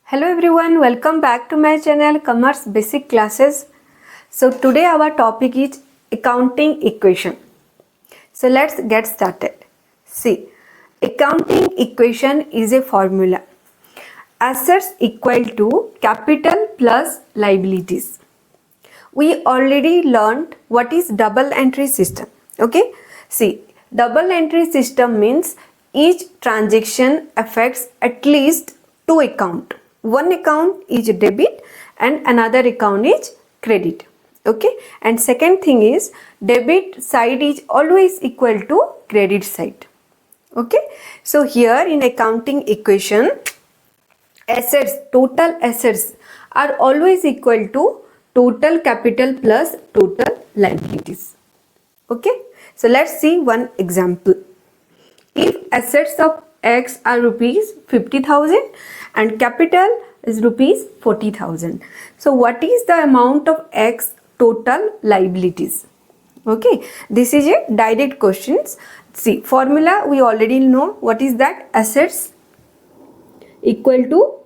Hello everyone, welcome back to my channel Commerce Basic Classes. So today our topic is accounting equation. So let's get started. See, accounting equation is a formula. Assets equal to capital plus liabilities. We already learned what is double entry system. Okay, see, double entry system means each transaction affects at least two accounts. One account is debit and another account is credit. Okay, and second thing is debit side is always equal to credit side. Okay, so here in accounting equation, assets, total assets are always equal to total capital plus total liabilities. Okay, so let's see one example. If assets of X are rupees 50,000 and capital is rupees 40,000. So what is the amount of X total liabilities? Okay, this is a direct questions. See, formula we already know. What is that? Assets equal to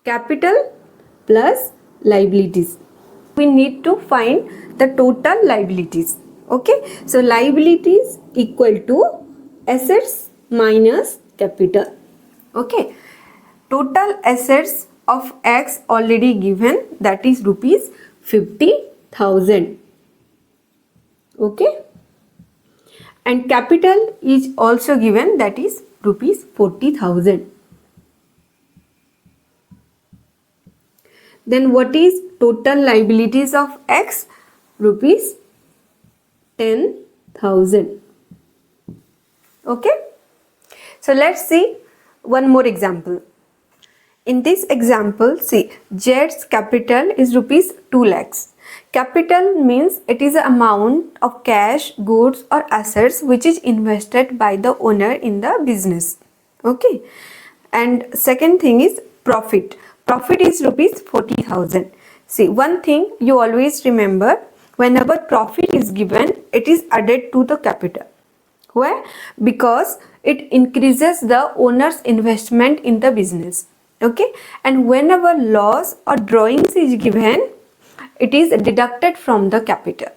capital plus liabilities. We need to find the total liabilities. Okay, so liabilities equal to assets minus capital. Okay, total assets of X already given, that is rupees 50,000. Okay, and capital is also given, that is rupees 40,000. Then what is total liabilities of X? Rupees 10,000. Okay, so let's see one more example. In this example, see, Z's capital is rupees 2 lakhs. Capital means it is the amount of cash, goods or assets which is invested by the owner in the business. Okay, and second thing is profit. Profit is rupees 40,000. See, one thing you always remember, whenever profit is given, it is added to the capital. Why? Because it increases the owner's investment in the business. Okay, and whenever loss or drawings is given, it is deducted from the capital.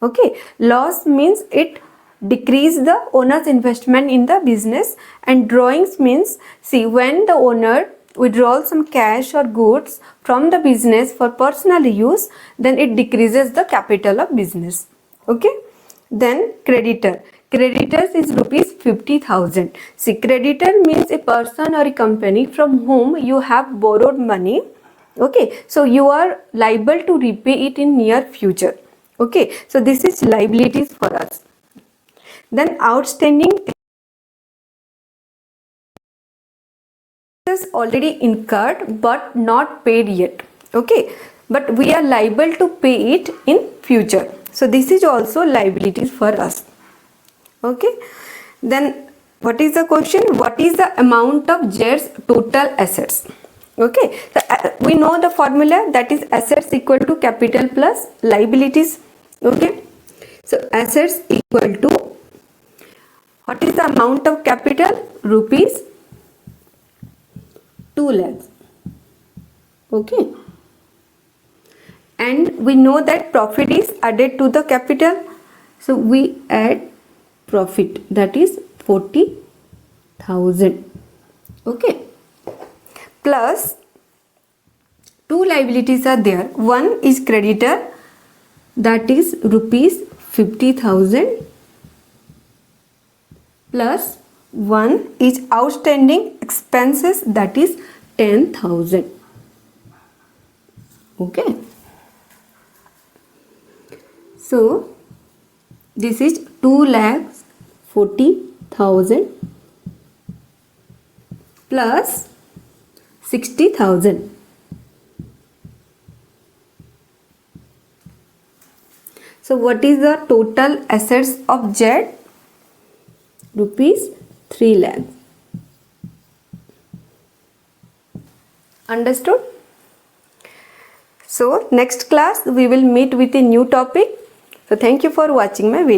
Okay, loss means it decrease the owner's investment in the business, and drawings means, see, when the owner withdraws some cash or goods from the business for personal use, then it decreases the capital of business. Okay, then creditor. Creditors is rupees 50,000. See, creditor means a person or a company from whom you have borrowed money. Okay, so you are liable to repay it in near future. Okay, so this is liabilities for us. Then outstanding is already incurred but not paid yet. Okay, but we are liable to pay it in future. So this is also liabilities for us. Okay, then what is the question? What is the amount of Z's total assets? Okay, so, we know the formula, that is assets equal to capital plus liabilities. Okay, so assets equal to, what is the amount of capital? Rupees 2 lakhs. Okay, and we know that profit is added to the capital, so we add profit, that is 40,000. Okay, plus two liabilities are there. One is creditor, that is rupees 50,000, plus one is outstanding expenses, that is 10,000. Okay, so this is 2,40,000 plus 60,000. So what is the total assets of Z? Rupees 3 lakhs. Understood? So next class we will meet with a new topic. So thank you for watching my video.